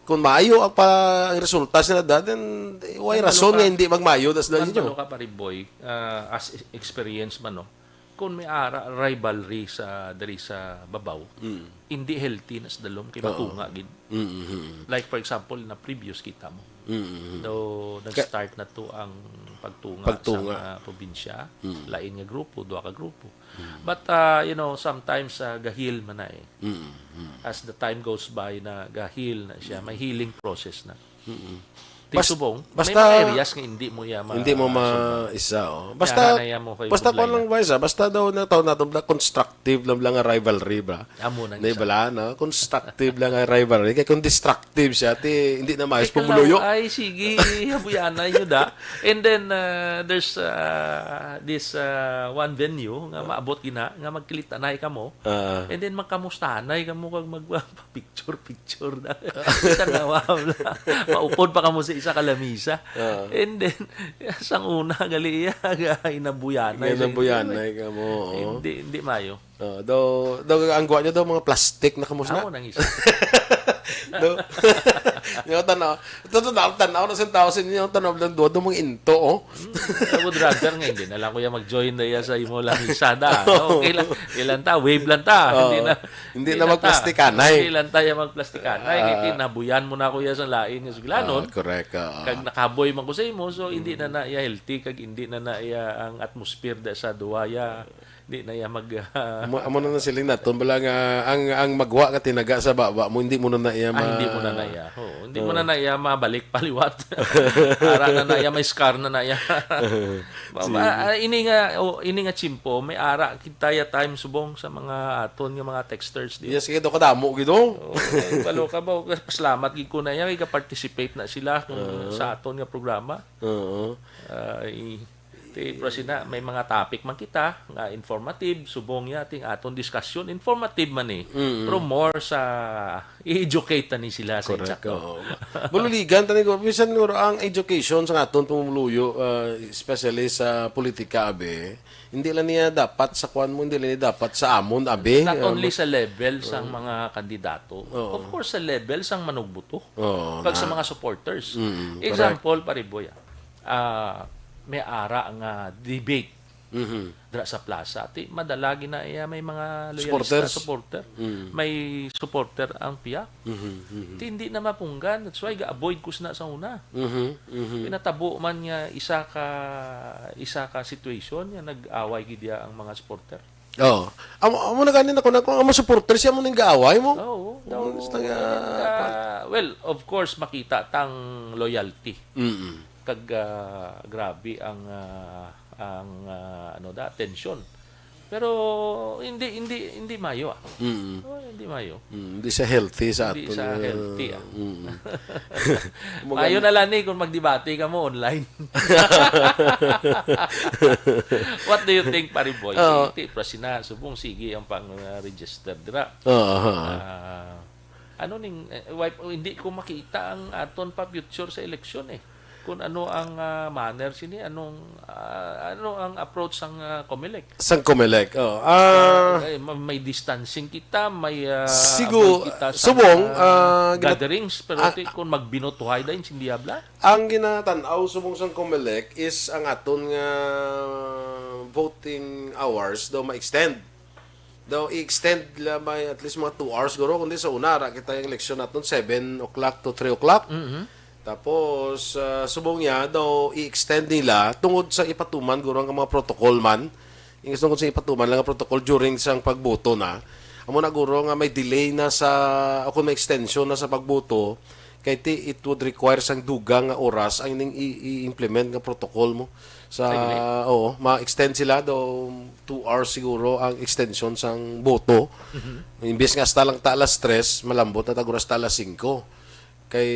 kung maayo ang resulta sila then why rason nga hindi magmayo das dali niyo. Ka pare boy, as experience man no. Kung may rivalry sa dari sa babaw, hindi healthy na sa dalom kay matunga gid. Like for example na previous kita mo. Though nag-start na to ang pagtunga. Sa probinsya, lain nga grupo, duha ka grupo. But sometimes gahil man na As the time goes by na gahil na siya, may healing process na. subong, basta- may mga areas nga hindi mo yaman. Hindi mo maisa, oh. Kaya Basta, na yan mo kayo basta bublay kung lang ba isa, basta daw na tawag natin na constructive lang ang rivalry, ba? Amo nang Di isa. ba no? Constructive lang ang rivalry. Kaya kung destructive siya, hindi na maayos Ikaw pumuluyo. lang, ay, sige, habuyanan nyo da. And then, there's this one venue nga maabot gina, nga magkilitanay ka mo. And then, magkamustanay ka mo kag magpa-picture-picture na. Tanawa na. Maupod pa ka mo sa isa kalamisa. And then, sang una, gali inabuyanay. Yan ang buyanay ka mo. Oh. Hindi mayo. Daw ang guwa niya daw mga plastic na kamus na. Amo nang isa. Do. Yung tanaw na sa tao sin yung tanaw lang do mga into oh. I would rather nga hindi na lang kuya mag-join na iya sa imo lang isada. Okay lang. Ilan ta, wave lang ta. Hindi na magplastikanay. Hindi lang tayo magplastikanay. Kaya nabuyan mo na kuya sa lain nga suglanon. Correct. Kag nakaboy man ko sa imo, so hindi na iya healthy, kag hindi na iya ang atmosphere da sa duwaya. Hindi na iya mag Amo na siling naton bala nga ang magwa ka tinaga sa baba mo hindi mo na iya hindi mo na iya. Hindi mo na iya mabalik paliwat. Ara na iya may scar na iya. Ini nga chimpo, may ara kita ya time subong sa mga aton nga mga texters di. Yes, kaya daw kadamo gido. Balo ka ba pasalamat gid ko na iya kay participate na sila sa aton nga programa. Prosina may mga topic man kita nga informative subong ya ating aton discussion informative man pero more sa i-educate ni sila sa insakto. Bululigan tani ko bisan ang education sa aton pumuluyo especially sa politika abe hindi lang niya dapat sa kwan mo hindi lang niya dapat sa amon abe Not only sa level sang mga kandidato, of course sa level sang manugbuto. Pag sa mga supporters. Example pariboy. May ara nga debate dra sa plaza. Ti madalagi na iya may mga loyalista supporter. May supporter ang piyak. Ti hindi na mapunggan. That's why ga-avoid ko na sa una. Pinatabo man niya isa ka situation nga nag-away gid ang mga supporter. Amo na ganin ako na kung amo supporter siya mo ning gaaway mo. Well, of course makita tang loyalty. Kag grabe ang tension. Pero hindi mayo. Hindi mayo. Hindi siya healthy sa aton. Hindi siya healthy. Mayo na lang kung magdebate ka mo online. What do you think, Pariboy? Prosina subong sige ang pang-register dira. Hindi ko makita ang aton pa future sa eleksyon kung ano ang manner sini ano ang approach sang COMELEC. Sang COMELEC. May distancing kita, may siguro kita sa subong gatherings pero kung magbinotuhay din hindi abla. Ang ginatanaw subong sang COMELEC is ang aton nga voting hours daw ma-extend. Daw i-extend lamay at least mga 2 hours guro kundi sa una ra kita yung election naton 7 o'clock to 3 o'clock. Tapos, subong niya, daw i-extend nila tungod sa ipatuman, guro ang mga protocol man. Yung tungod sa ipatuman lang ang protocol during sang pagboto na. Amo na guro nga may delay na sa, o kung may extension na sa pagboto, kaya it would require sang dugang nga oras ang i-implement nga protocol mo. Ma-extend sila daw 2 hours siguro ang extension sang boto. Imbes nga hasta lang ta alas 3, malambot na taguro hasta alas 5. Kay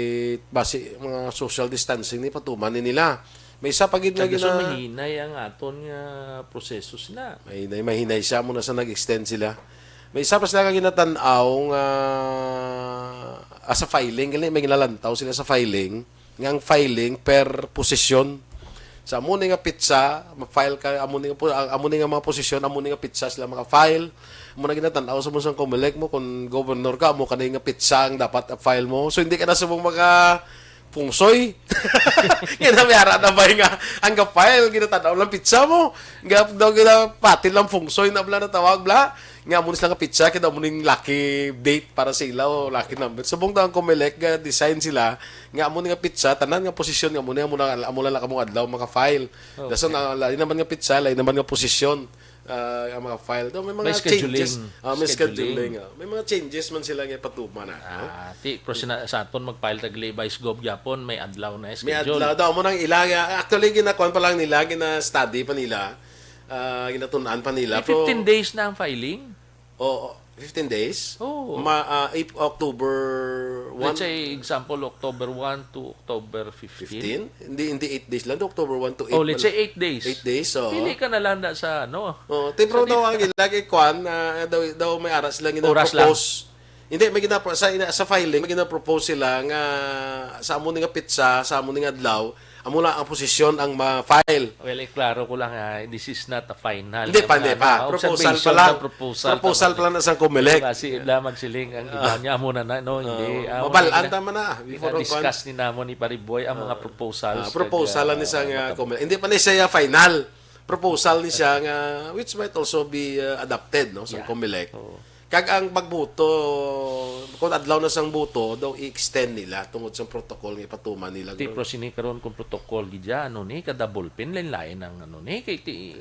base mga social distancing ni patuman ni nila. May isa pagid na mahinay ang aton nga proseso sila. Mahinay siya mo na sa nag-extend sila. May isa pa sila ginatan-aw nga sa filing gali may ginalantaw sila sa filing, nga ang filing per posisyon. Sa amo nga pizza, ma-file ka amo nga mga posisyon, amo nga pizza sila maka-file. Mo na ginatan-aw sa musang COMELEC mo kung governor ka mo kanay nga pizza ang dapat file mo. So hindi ka na subong maka pungsoy. Ginamiyara na ba nga ang file ginatanaw lang pizza mo. Nga daw patil lang pungsoy na bla na tawag bla. Nga mo lang nga pizza kita mo ning lucky date para sa ila o lucky number. Subong daw ang COMELEC nga design sila nga mo nga pizza tanan nga posisyon nga mo lang kamong adlaw maka file. Dason lain naman nga pizza, lain naman nga posisyon. ang mga file do may mga May scheduling. changes. May scheduling. May mga changes man sila nga patuman na. No? Ti pro sa aton magfile tag Vice Gov Japon may adlaw na May schedule. adlaw daw mo nang ilang actually ginakuan pa lang nila, gina-study pa nila. Ginatunan pa nila. May 15 days na ang filing. 15 days. Oo. October 1. Let's say example October 1 to October 15. 15? Hindi 8 days lang. October 1 to 8. Oh, let's say 8 days. 8 days, so. Pili ka na lang sa ano. Tipro daw ang ilagay kwan, daw may aras lang Oras gina-propose. Hindi, may sa filing, may gina-propose sila nga sa amo nga pizza, sa amo nga adlaw, amo lang ang posisyon ang ma-file. Well, klaro ko lang this is not a final. Hindi pa. Proposal pa lang. Proposal pa lang na sa Comelec. Kasi lamang siling ang iba niya muna na, no? Hindi. Mabalaan tama na. Discuss ni namo ni Pariboy ang mga proposals. Proposal lang ni sa Comelec. Hindi pa ni siya final. Proposal ni siya nga which might also be adopted no sa Comelec. Kag ang pagbuto, kung adlaw na sang buto, daw i-extend nila tungod sa protocol nga ipatuman nila. Ti pro sini karon kung protocol gidya ano ni kada ballpen lain-lain ang ano ni kay di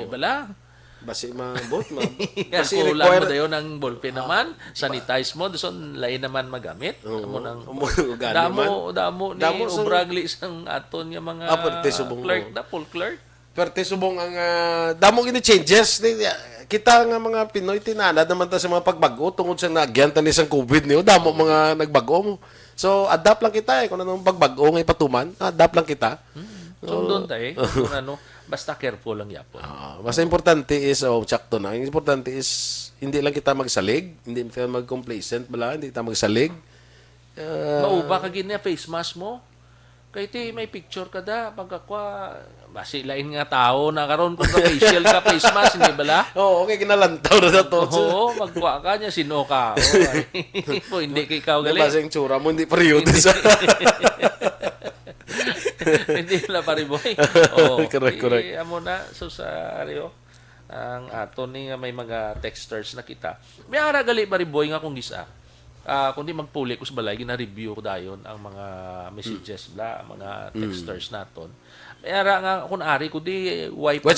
bala. Basi mabot Kasi require mo dayon ang ballpen naman, sanitize mo doon lain naman magamit. Amo nang damo ni ubragli sang aton nga mga clerk na full clerk. Perte subong ang damo gini changes kita nga mga Pinoy tinanad naman ta sa mga pagbago tungod sa nagyan ni sang COVID niyo damo mga nagbago mo. So adapt lang kita kung anong pagbago nga ipatuman, adapt lang kita. So doon tayo kung ano basta careful lang yapon. Basta importante is sakto na. Ang importante is hindi lang kita magsalig, hindi kita mag-complacent bala, hindi kita magsalig. Mauba ka gini face mask mo. Kay ti may picture ka da pagkakwa basi lain nga tao na karon kung facial ka face mask hindi bala? Okay kinalantaw na to. Oo, magkuha ka niya sino ka. Hindi kay ikaw gali. Basta yung tsura mo hindi period sa. Hindi la Pariboy. Correct. Amo na so sa Ario ang aton ni nga may mga texters na kita. May ara gali Pariboy nga kung gisa. Kundi magpuli ko sa balay, gina-review ko dayon ang mga messages bla, mga texters naton. May ara nga kung ari ko di wipe Web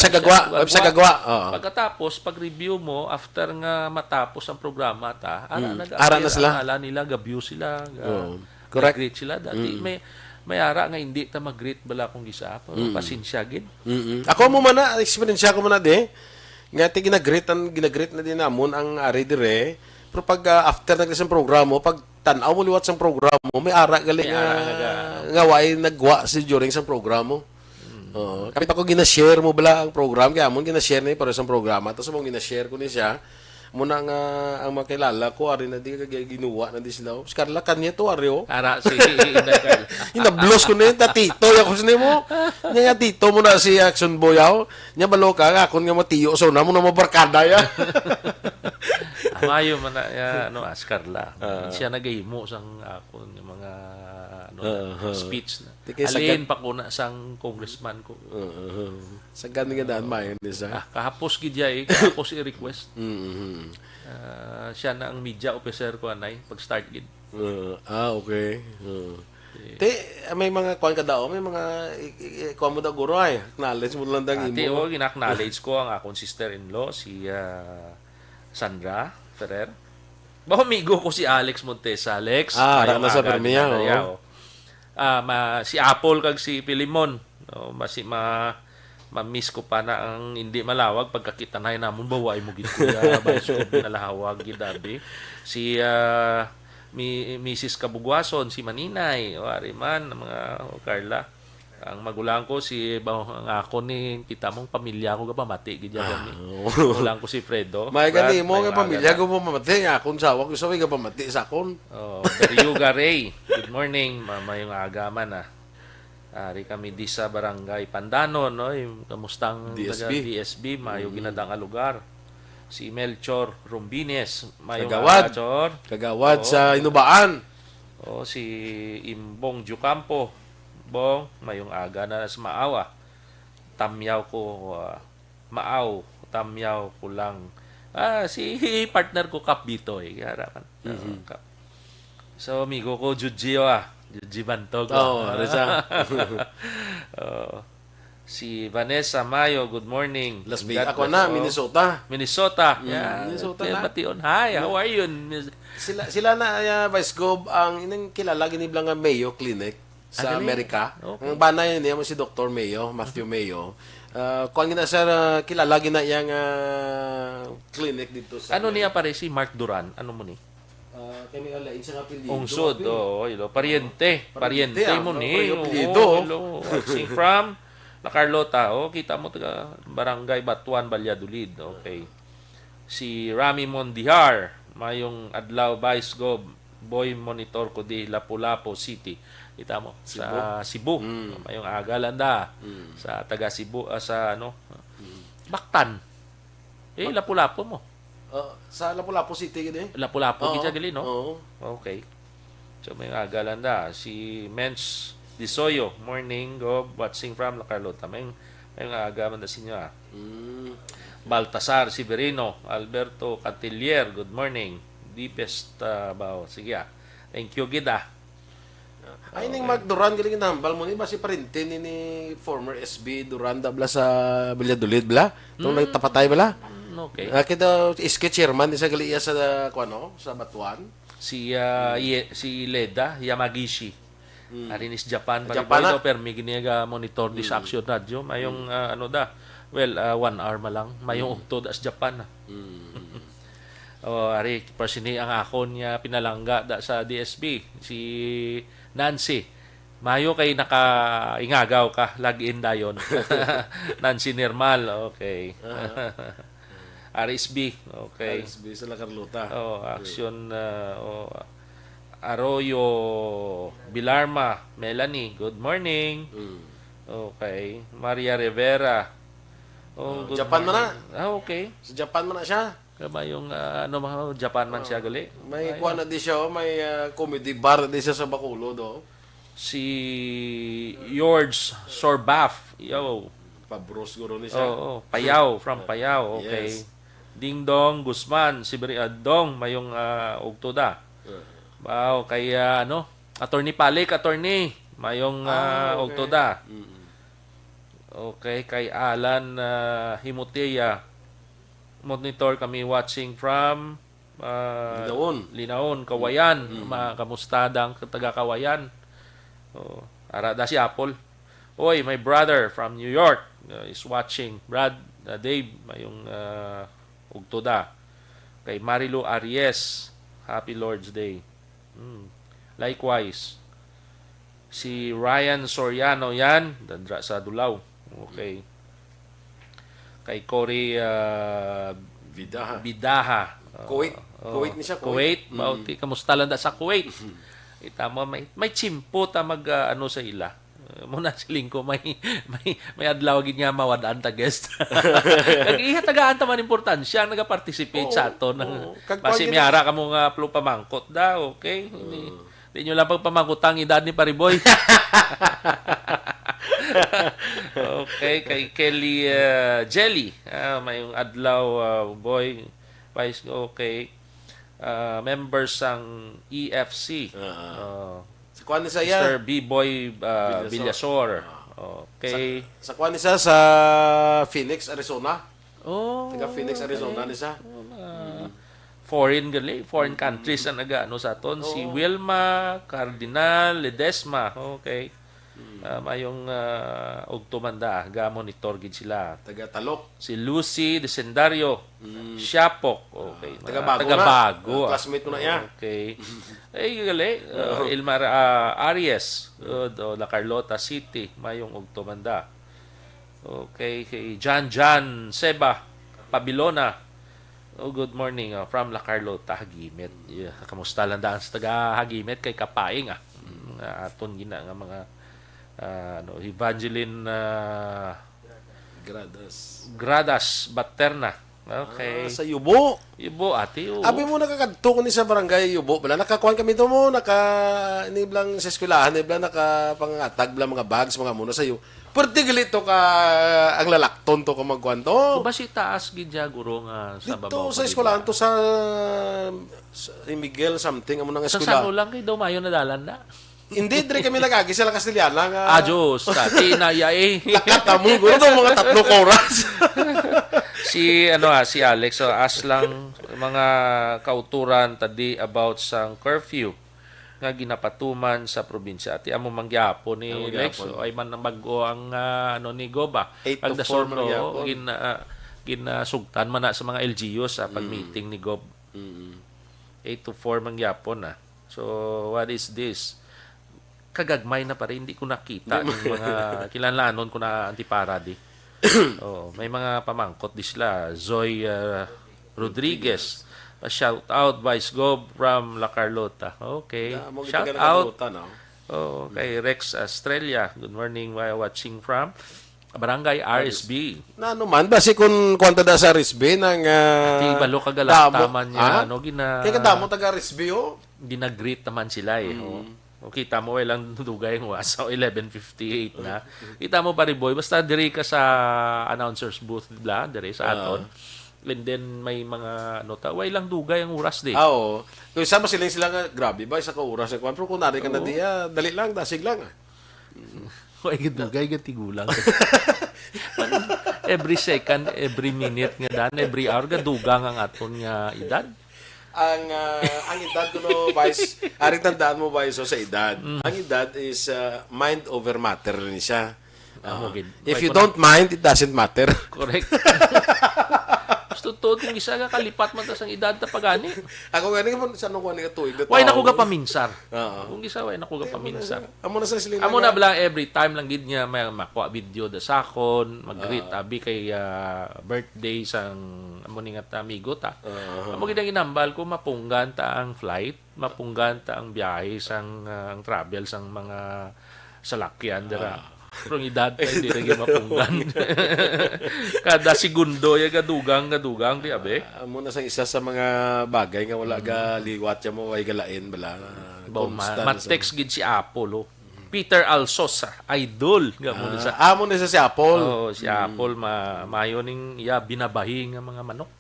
sa gagwa. Pagkatapos pag-review mo after nga matapos ang programa ta, ara na sila. Ala nila ga-view sila, correct. Greet sila dati may ara nga hindi ta mag-greet bala kung gisa. Pasensya gid. Ako mo man experience ko man de. Nga ti ginagreet na din namon ang ari dire. Pero pag after naglisang programo, pag tanaw mo liwat sa programo, may ara galing nga way nagwa si during sa programo. Kapit ako gina-share mo bala ang program, kaya mo gina-share ni para sa programa. Tapos mo gina-share ko ni siya. Muna nga ang makilala ko, ari na di ginuwa na di sila. Scarla, kanya to, ari o. Ara si Inday Inablos ko na yun, tatito. Ako sini mo. Nya tito mo na si Action Boyaw. Nya balo ka, ako nga matiyo. So na mo na mabarkada ya. Mayo man na Ascarla. Siya nagahimo sang ako ng mga speech na. Alin pa ko na sang congressman ko. Sa ganun nga daan mayon isa. Kahapos gidya kahapos i-request. Siya na ang media officer ko anay pag start gid. Okay. May mga kuan ka daw, may mga kuan mo daw guro ay. Knowledge mo lang dang imo. Ginak-knowledge ko ang akong sister-in-law si Sandra Ferrer. Amigo ko si Alex Montes. Alex. Ara na sa Permia. Si Apple kag si Pilimon. Ma-miss ko pa na ang hindi malawag pagkakita na namon baway mo gid kuya baso nalahawag gid abi. Si Mrs. Kabugwason, si Maninay, o Ariman, mga Carla. Ang magulang ko si ang ako ni kita mong pamilya ko pamati gid kami. Magulang ko si Fredo. May gani mo nga pamilya ko pamati akon sawa ko sawi ka pamati sa akon. Daryuga Ray. Good morning, mama yung agaman Ari kami di sa barangay Pandanon, no? Kamustang DSB, mayo ginadang lugar. Si Melchor Rumbines, mayo Kagawad sa Inubaan. Si Imbong Jucampo. Bong, mayong aga na sa maawa. Tamyaw ko, tamyaw ko lang. Si partner ko, Kap Bitoy. Harapan. Kap. So, amigo ko, Juji Bantog. Reza. Si Vanessa Mayo, good morning. Las God Vegas. Ako bless na, all. Minnesota. Minnesota. Yeah, Minnesota Kuya na. Bation. Hi, how are you? Sila na, Vice Gov, ang inang kilala, giniblang nga Mayo Clinic sa galing. Amerika. Okay. Ang bana yun, yung si Dr. Mayo, Matthew Mayo. Kung gina sir, kilala gina yung clinic dito sa... Ano niya pare si Mark Duran? Ano mo ni? Kami alain sa apelido. Ungsod, ilo. Pariente. Pariente mo ni. Yung apelido. Sing from La Carlota. Kita mo taga Barangay Batuan, Valladolid. Okay. Si Rami Mondihar, mayong Adlaw Vice Gob, Boy Monitor ko di Lapu-Lapu City. Kita mo sa Cebu. Mayong Agalanda. Sa taga Cebu, sa Bactan. Lapu-Lapu mo. Sa Lapu-Lapu City, gini. Lapu-Lapu Oo. kita gali, no? Oo. Okay. So, may agalanda. Si Mensch Disoyo, morning, go, watching from La Carlota. May agamanda sa inyo, Baltasar Severino, Alberto Catilier, good morning. Deepest bao. Sige, Thank you, Gida. Ay, ning Mark Duran, galing nahambal mo ni ba si parintin ni former SB Duran dabla sa Valladolid, bla? Itong nagtapatay, bla? Okay. Kita iske chairman ni sa galiya sa sa Batuan. Si Leda Yamagishi. Arinis Japan Japan na. pero may giniga monitor di sa Action Radio. Mayong 1 hour malang. Mayong ukto da sa Japan. Ari persini ang akon niya pinalangga da sa DSB si Nancy. Mayo kay nakaingagaw ka login dayon. Nancy Nirmal. Okay. RSB. Okay. SB sa La Carlota. Action Arroyo Bilarma, Melanie, good morning. Okay. Maria Rivera. Good Japan man morning. Okay. Sa Japan man na siya. Kaya yung Japan man siya gali. May kuha na di siya, may comedy bar di siya sa Bacolod, Si George Sorbaf. Yo. Pabros guro ni siya. Payao, from Payao. Okay. Yes. Ding Dong Guzman, si Dong, mayong ugtoda. Wow, kay Attorney Palik, mayong okay. ugtoda. Okay, kay Alan Himutea. Monitor kami watching from Linaon, Kawayan. Kamustadang taga Kawayan. Arada si Apple. Oy, my brother from New York is watching. Brad, Dave, mayong ugtoda. Kay Marilu Aries, Happy Lord's Day. Likewise, si Ryan Soriano yan, dadra sa Dulaw. Okay. Kay Cory Bidaha. Kuwait ni siya. Kuwait. Bauti, kamusta lang da sa Kuwait? Itama, may chimpo ta mag sa ila. Muna siling ko may adlaw gid nga mawadaan ta guest. Kag ihatagaan ta man importansya ang naga-participate sa ato ng basi miara kamo nga plo pamangkot da, okay? Di nyo lang pagpamangkotang edad ni Pariboy. Okay, kay Kelly Jelly. Mayong adlaw boy. Vice, okay. Members sang EFC. Kuha ni siya. Mr. B-Boy Villasor. Okay. Sa kuha ni siya sa Phoenix, Arizona. Taga Phoenix, Arizona ni siya. Foreign countries ang nag-ano sa aton. Si Wilma Cardinal Ledesma. Okay. Mayong ugtumanda, ga-monitor gid sila. Taga Talok. Si Lucy Desendario. Siapok. Okay. Taga-bago. Classmate mo na yan. Okay. Gali. Ilmar Aries. La Carlota City. Mayong ugtumanda. Okay. Kay Jan Seba Pabilona. Good morning. From La Carlota, Hagimit. Kamusta lang daan sa taga Hagimit kay Kapaing. Aton gina nga mga Evangeline Gradas Baterna. Okay. Sa Yubo. Yubo, ate. Abi mo nakakadto ko ni sa barangay Yubo. Bala nakakuan kami to mo, iniblang sa eskwelahan, iniblang nakapangatag bla mga bags, mga muna sa iyo. Pertigali to ka ang lalakton to ka magkuan to. Ba si taas gidya guro nga sa babaw. Dito sa eskwelahan to sa Miguel something amo nang Sa eskwela. sano lang kay daw mayo nadalan na. Hindi, dire kami nagagi sila Castellana nga. Diyos, tinaya eh. Katamong guro itong mga 3 oras. Si Alex, so as lang mga kauturan tadi about sang curfew nga ginapatuman sa probinsya. Ati amo mangyapon ni Lex, so, ay man mag-o ang ni Goba. 8 to 4 Pagdasor, mangyapon. ginasugtan man na sa mga LGU sa pag-meeting ni Gob. 8 to 4 mangyapon na. So, what is this? Kagagmay na pa rin. Hindi ko nakita yung mga kilanlanon ko na antiparadi. May mga pamangkot di sila. Zoe Rodriguez. Shout out Vice Gob from La Carlota. Okay. Shout out. Kay Rex Estrella. Good morning. Watching from Barangay RSB. Na ano man, basi kung kwanta da sa RSB ng... Balo kagalaktaman niya. Kaya kadamo taga RSB, oh. Ginag-greet naman sila eh. Kita mo, lang dugay ng wasa, 11:58 na. Kita mo pa rin, boy, basta diri ka sa announcer's booth nila, diri sa aton. And then may mga way lang dugay ang oras di. Oo. Kung sama sila nga, grabe ba, isa ka oras. Pero kung nari ka na diya, dali lang, dasig lang. Way dugay, tigulang. Every second, every minute nga dan, every hour, dugang ang aton nga edad. Ang edad ko no, Vice, aring tandaan mo, Vice, sa edad. Ang edad is mind over matter rin siya. If you don't mind, it doesn't matter. Correct. Gusto to, kung isa ka kalipat man tas ang edad na pagani. Ako gani mo sa nung ka tuig na Why na ko ga paminsar? Oo. Kung isa, why na ko ga paminsar? Amo na sa sila. Amo na bala every time lang gid niya may makuha video da sakon, mag-greet abi kay birthday sang amo ni nga amigo ta. Amo gid ang inambal ko mapunggan ta ang flight, mapunggan ta ang biyahe sang ang travel sang mga salakyan dira. Pero ang edad pa hindi rin mapunggan. Kada segundo ya gadugang di abe. Amo na sa isa sa mga bagay nga wala ga liwat ya mo way galain bala. Mat-text gid si Apollo. Peter Alsosa, idol nga mo sa amo na sa si Apple. si Apple mayo ning binabahi nga mga manok.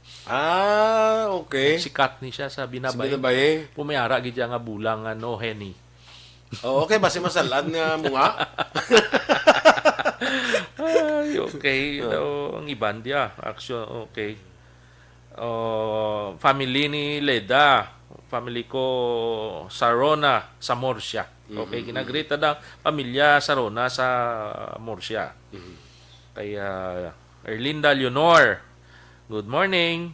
Okay. Sikat ni siya sa binabahi. Sa binabahi. Pumayara gid nga bulang nga no henny. Okay, basi masalan nga mo nga. Ay, okay. Ang iban dia. Action, okay. Family ni Leda. Family ko Sarona sa Murcia. Okay, ginagrita daw pamilya Sarona sa Murcia. Kaya Erlinda Leonor. Good morning.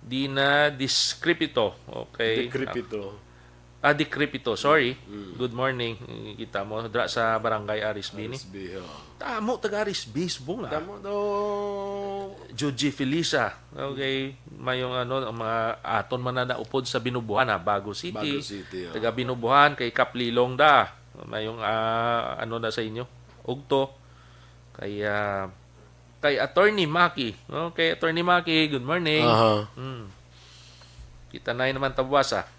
Dina Discrepito. Okay. Decrepito, sorry. Good morning. Kita mo dra sa Barangay Arisbi ni. Tamo taga Arisbi subong na. Tamo do Joji Felisa. Okay, mayong mga aton man na naupod sa Binubuhan Bago City. Taga Binubuhan kay Kaplilong da. Mayong na sa inyo. Ugto. Kay Attorney Maki. Okay, Attorney Maki, good morning. Kita na naman tabwasa.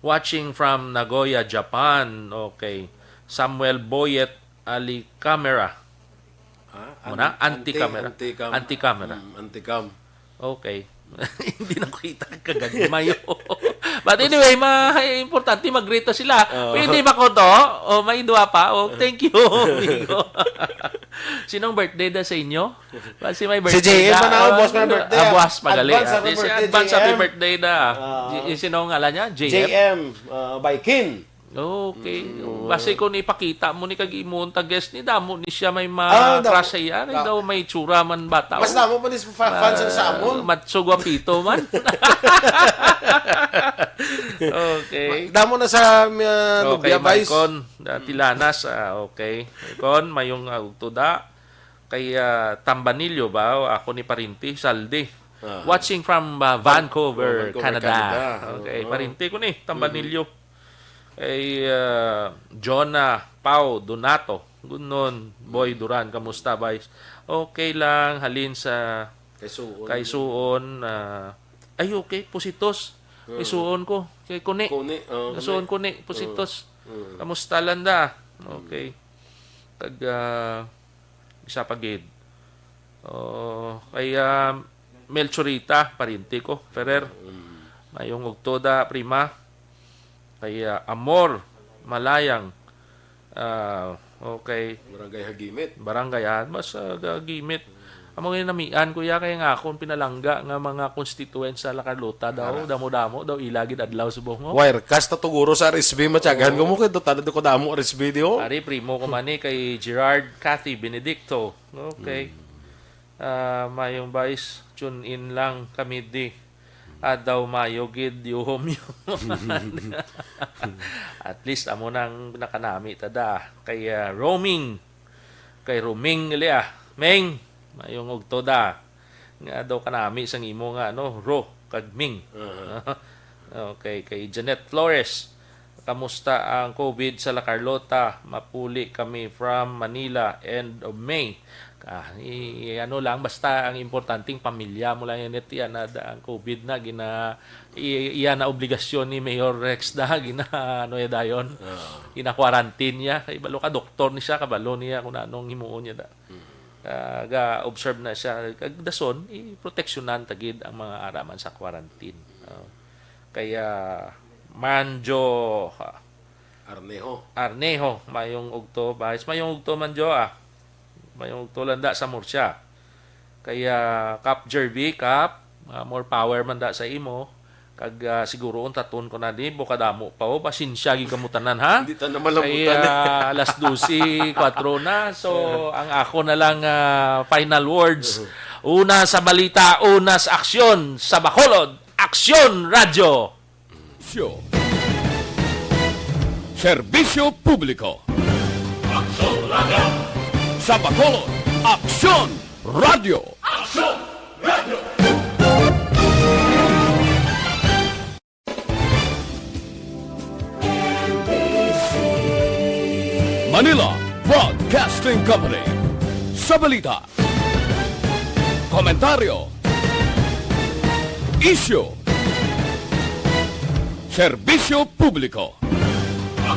Watching from Nagoya, Japan. Okay. Samuel Boyet Ali Camera. Anti-camera. Anti-cam. Okay. Hindi na ko kita kagagmayo. But anyway, importante mag-greet sila. Pwede ba ko to? May dua pa. Thank you, amigo. Sinong birthday da sa inyo? Kasi may birthday si JM na boss may birthday. Boss magaling. Advance happy birthday da. Sinong ngala niya? JM Baikin. Okay. Basi ko ni ipakita mo ni kag-imon ta guest ni damo ni siya may ma-crush siya. Daw may tsura man bata. Mas damo pa ni fans sa amon. Matsugwapito man. Okay. Damo na sa okay, Nubia Vice. Maicon, Tilanas. Okay. Maicon, mayong ugtuda. Kay Tambanillo ba? Ako ni Parinti, Saldi. Watching from Vancouver, Canada. Okay, Parinti ko ni, Tambanillo. Kay Jonah Pau Donato. Good noon, Boy Duran. Kamusta, Vice? Okay lang. Halin sa kay Suon. Ay, okay. Pusitos. Kay Suon ko. Kay Kuni. Suon Kuni. Pusitos. Kamusta lang da? Okay. Kag isa pagid. Kay Melchorita. Parinti ko. Ferrer. Mayong Ugtoda Prima. Kay Amor Malayang. Okay. Barangay Hagimit. Barangayan, mas gimit. Ang mga namian, kuya, kaya nga akong pinalangga nga mga constituents sa Lacarlota daw, damo-damo, daw ilagid adlaw subong mo. Wirecast na tuguro sa RSB matyagan ko mo kito talad ko damo RSB di ho. Ari, primo ko man kay Gerard Cathy Benedicto. Okay. Mayong vice, tune in lang kami di. Daw mayo gid yuhom yun. At least amo nang nakanami tada kay roaming. Kay roaming nila. Meng, mayong ugto da. Nga daw kanami sang imo nga ro kag ming. Okay, kay Janet Flores. Kamusta ang COVID sa La Carlota? Mapuli kami from Manila end of May. Ano lang, basta ang importanteng pamilya mo lang yan ang COVID na iyan na obligasyon ni Mayor Rex da ano ya dayon quarantine niya kay balo ka doktor ni siya kabalo niya kung anong himuon niya da ga observe na siya kag dason proteksyonan tagid ang mga araman sa quarantine kaya Manjo Arneho mayong ugto bahis mayong ugto Manjo mayong tulanda sa Murcia. Kaya Cap Jervy, more power man da sa imo. Kag siguro taton ko na di, bukadamo pa o, pasinsya gigkamutanan ha? Hindi ta na malambutan. Kaya alas 12, 4 na. So, ang ako na lang final words. Una sa balita, una sa aksyon. Sa Bacolod, Aksyon Radyo! Show. Serbisyo Publiko. Sa Bacolod, Aksyon Radio. Manila Broadcasting Company. Sa balita, komentaryo, isyu, serbisyo publiko.